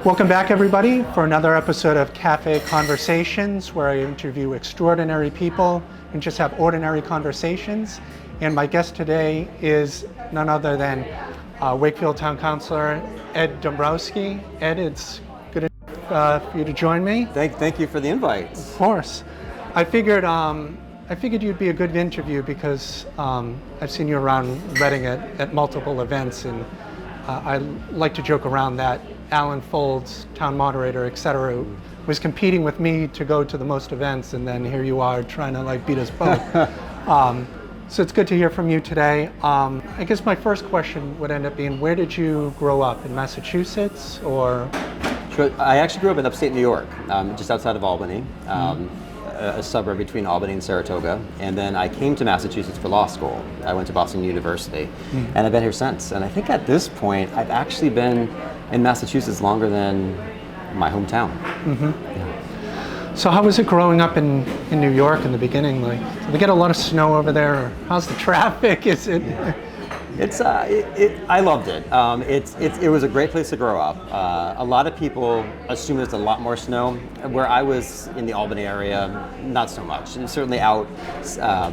Welcome back, everybody, for another episode of Café Conversations, where I interview extraordinary people and just have ordinary conversations. And my guest today is none other than Wakefield Town Councilor Ed Dombroski. Ed, it's good for you to join me. Thank you for the invite. Of course. I figured you'd be a good interview because I've seen you around Reading at multiple events, and I like to joke around that Alan Folds, town moderator, etc., was competing with me to go to the most events, and then here you are trying to beat us both. So it's good to hear from you today. I guess my first question would end up being, where did you grow up? In Massachusetts, or? Sure. I actually grew up in upstate New York, just outside of Albany, a suburb between Albany and Saratoga. And then I came to Massachusetts for law school. I went to Boston University, and I've been here since. And I think at this point, I've actually been in Massachusetts longer than my hometown. Yeah. So how was it growing up in New York in the beginning? Did we get a lot of snow over there? Or how's the traffic? Is it? I loved it. It was a great place to grow up. A lot of people assume there's a lot more snow. Where I was in the Albany area, not so much. And certainly out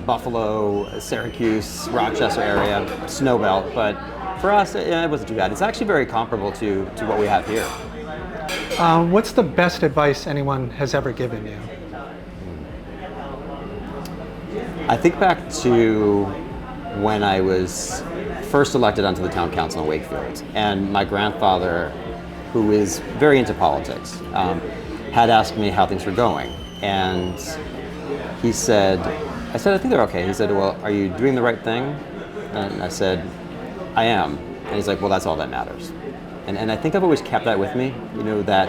Buffalo, Syracuse, Rochester area, snow belt. But for us, it wasn't too bad. It's actually very comparable to what we have here. What's the best advice anyone has ever given you? I think back to when I was first elected onto the town council in Wakefield, and my grandfather, who is very into politics, had asked me how things were going, and I said, I think they're okay. He said, well, are you doing the right thing? And I said, I am. And he's like, well, that's all that matters. And I think I've always kept that with me, that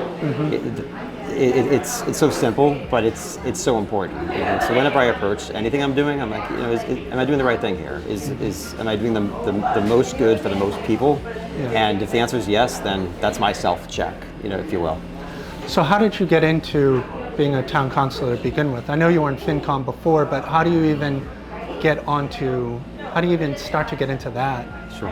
it's so simple, but it's so important. And so whenever I approach anything I'm doing, I'm like, am I doing the right thing here? Am I doing the most good for the most people? Yeah. And if the answer is yes, then that's my self-check, if you will. So how did you get into being a town councilor to begin with? I know you were in FinCom before, but how do you even start to get into that? Sure.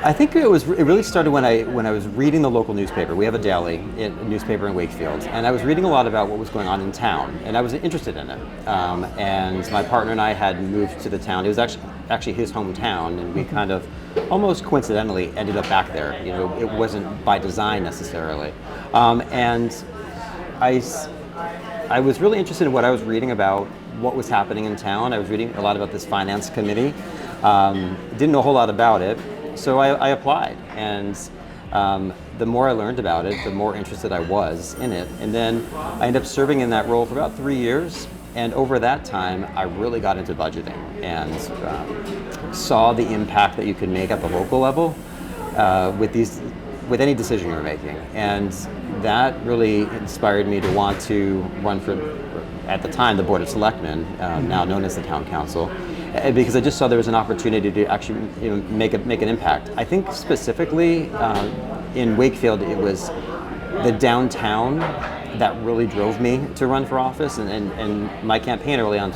I think it really started when I was reading the local newspaper. We have a daily newspaper in Wakefield, and I was reading a lot about what was going on in town, and I was interested in it. And my partner and I had moved to the town. It was actually his hometown, and we kind of almost coincidentally ended up back there. It wasn't by design necessarily. And I was really interested in what I was reading about what was happening in town. I was reading a lot about this finance committee. Didn't know a whole lot about it. So I applied, and the more I learned about it, the more interested I was in it. And then I ended up serving in that role for about 3 years. And over that time, I really got into budgeting and saw the impact that you could make at the local level with any decision you're making. And that really inspired me to want to run for, at the time, the Board of Selectmen, now known as the Town Council. Because I just saw there was an opportunity to actually make an impact. I think specifically in Wakefield, it was the downtown that really drove me to run for office, and my campaign early on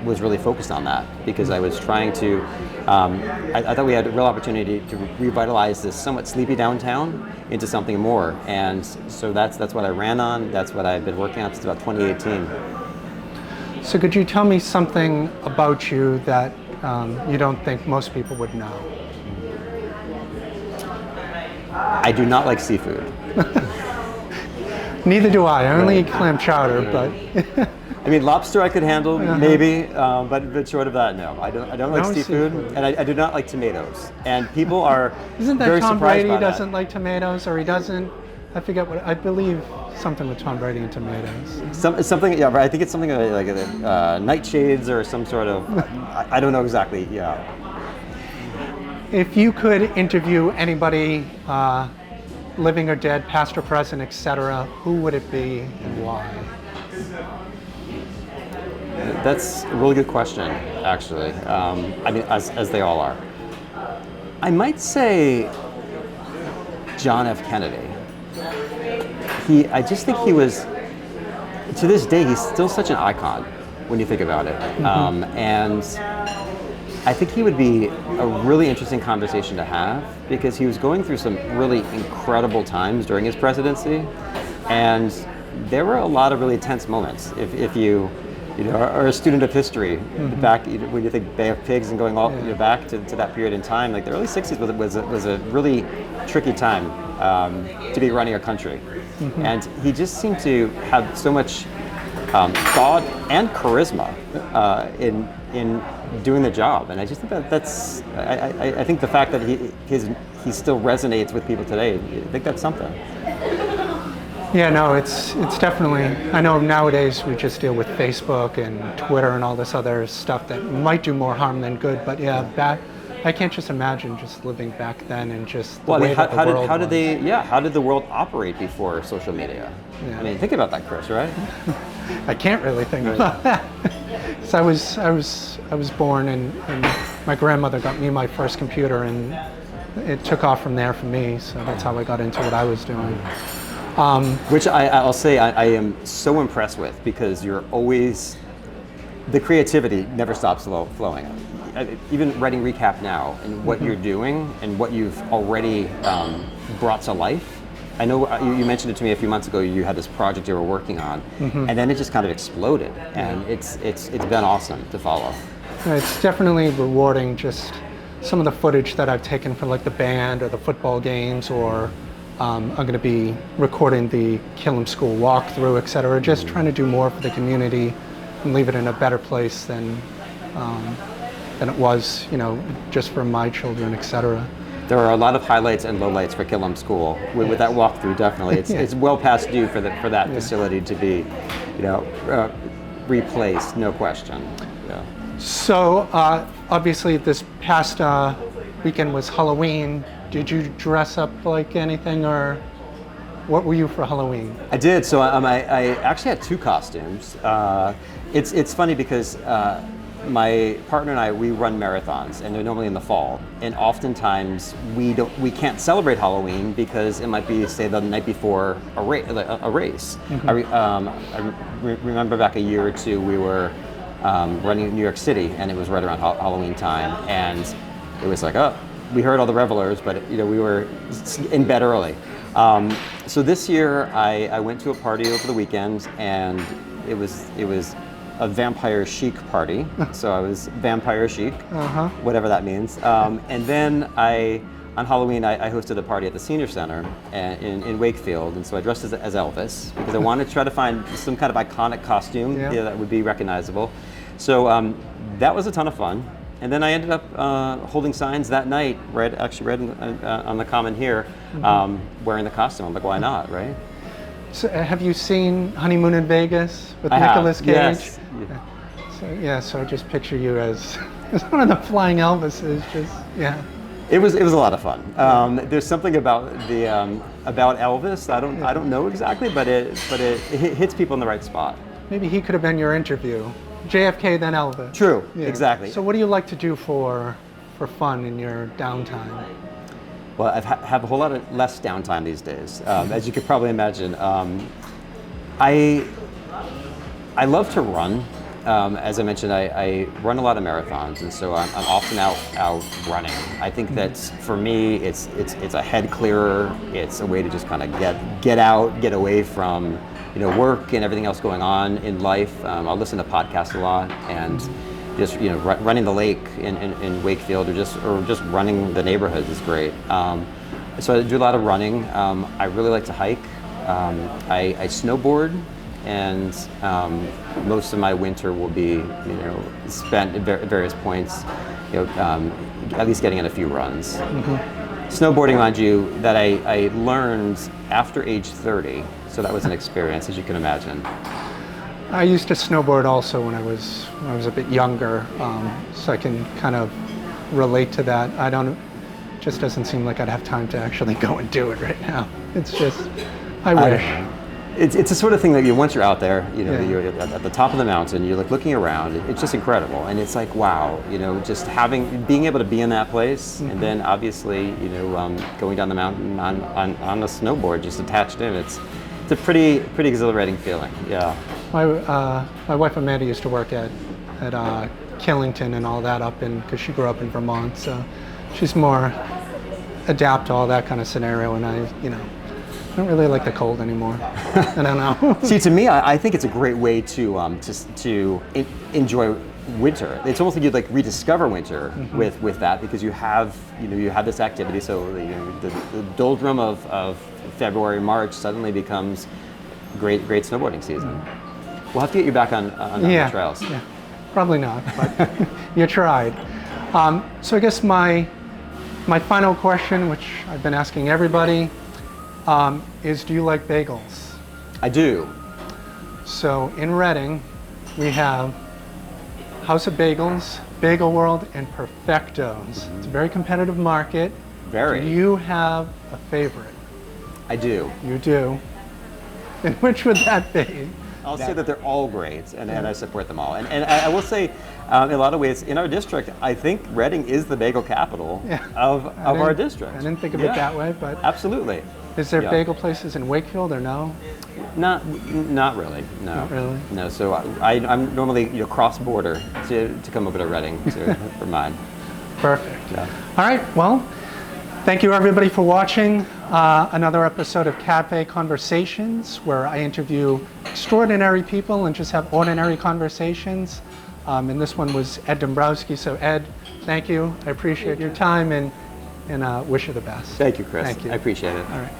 was really focused on that, because I was trying to, I thought we had a real opportunity to revitalize this somewhat sleepy downtown into something more, and so that's what I ran on, that's what I've been working on since about 2018. So could you tell me something about you that you don't think most people would know? I do not like seafood. Neither do I. I only eat clam chowder, but... I mean, lobster I could handle, maybe, but short of that, no. I don't like seafood, and I do not like tomatoes. And people are Isn't that very Tom surprised Brady by doesn't like tomatoes, or he doesn't? I forget what, I believe something with Tom Brady and tomatoes. Something, yeah, I think it's something like nightshades or some sort of, I don't know exactly, yeah. If you could interview anybody, living or dead, past or present, etc., who would it be and why? That's a really good question, actually. I mean, as they all are. I might say John F. Kennedy. I just think he was, to this day, he's still such an icon when you think about it. And I think he would be a really interesting conversation to have because he was going through some really incredible times during his presidency, and there were a lot of really tense moments. If you are a student of history, back when you think Bay of Pigs and going all back to that period in time, like the early '60s was a really tricky time to be running a country, and he just seemed to have so much thought and charisma in doing the job, and I just think I think the fact that he still resonates with people today, I think that's something. Yeah, no, it's definitely. I know nowadays we just deal with Facebook and Twitter and all this other stuff that might do more harm than good. But yeah, I can't just imagine just living back then and just the way that the world was. How did the world operate before social media? Yeah. I mean, think about that, Chris, right? I can't really think about that. So I was born and my grandmother got me my first computer, and it took off from there for me. So that's how I got into what I was doing. Which I'll say I am so impressed with, because you're always, the creativity never stops flowing. Even writing Recap Now and what you're doing and what you've already brought to life. I know you mentioned it to me a few months ago, you had this project you were working on, and then it just kind of exploded, and it's been awesome to follow. It's definitely rewarding, just some of the footage that I've taken for like the band or the football games, or I'm going to be recording the Killam School walkthrough, etc. Just trying to do more for the community and leave it in a better place than it was, just for my children, etc. There are a lot of highlights and lowlights for Killam School with that walkthrough. Definitely, it's well past due for that facility to be, replaced, no question. Yeah. So obviously, this past weekend was Halloween. Did you dress up like anything, or what were you for Halloween? I did. So I actually had two costumes. It's funny because my partner and I, we run marathons, and they're normally in the fall. And oftentimes we can't celebrate Halloween because it might be, say, the night before a race. I remember back a year or two, we were running in New York City, and it was right around Halloween time, and it was like, oh, we heard all the revelers, but we were in bed early. So this year, I went to a party over the weekend, and it was a vampire chic party. So I was vampire chic, whatever that means. And then on Halloween, I hosted a party at the senior center in Wakefield, and so I dressed as Elvis because I wanted to try to find some kind of iconic costume that would be recognizable. So that was a ton of fun. And then I ended up holding signs that night, right on the common here, wearing the costume. I'm like, why not, right? So have you seen Honeymoon in Vegas with Nicolas Cage? Yes. So I just picture you as one of the flying Elvises. It was a lot of fun. There's something about about Elvis. I don't know exactly, but it hits people in the right spot. Maybe he could have been your interview. JFK, then Elvis. True, exactly. So what do you like to do for fun in your downtime? Well, I have a whole lot of less downtime these days, as you could probably imagine. I love to run. As I mentioned, I run a lot of marathons, and so I'm often out running. I think that for me, it's a head clearer. It's a way to just kind of get out, get away from work and everything else going on in life. I'll listen to podcasts a lot, and just running the lake in Wakefield, or just running the neighborhoods is great. So I do a lot of running. I really like to hike. I snowboard, and most of my winter will be spent at various points, at least getting in a few runs. Snowboarding, mind you, that I learned after age 30. So that was an experience, as you can imagine. I used to snowboard also when I was a bit younger, so I can kind of relate to that. Just doesn't seem like I'd have time to actually go and do it right now. It's just, I wish. It's the sort of thing that once you're out there, you're at the top of the mountain, you're like looking around, it's just incredible. And it's like, wow, just being able to be in that place, and then obviously, going down the mountain on a snowboard just attached in, it's a pretty exhilarating feeling, yeah. My wife Amanda used to work at Killington and all that because she grew up in Vermont, so she's more adapt to all that kind of scenario, and I don't really like the cold anymore. I don't know. See, to me, I think it's a great way to enjoy winter. It's almost like you like rediscover winter with that, because you have this activity. So the doldrum of February, March suddenly becomes great snowboarding season. We'll have to get you back on the trails. Yeah, probably not, but you tried. So I guess my final question, which I've been asking everybody, is do you like bagels? I do. So in Reading, we have House of Bagels, Bagel World, and Perfectos. It's a very competitive market. Very. Do you have a favorite? I do. You do. And which would that be? I'll say that they're all great, and I support them all. And I will say, in a lot of ways, in our district, I think Reading is the bagel capital of our district. I didn't think of it that way, but absolutely. Is there bagel places in Wakefield or no? Not really. No. Not really. No. So I'm normally cross border to come over to Reading for mine. Perfect. Yeah. All right. Well, thank you everybody for watching another episode of Café Conversations, where I interview extraordinary people and just have ordinary conversations. And this one was Ed Dombroski. So Ed, thank you. I appreciate your time and wish you the best. Thank you, Chris. Thank you. I appreciate it. All right.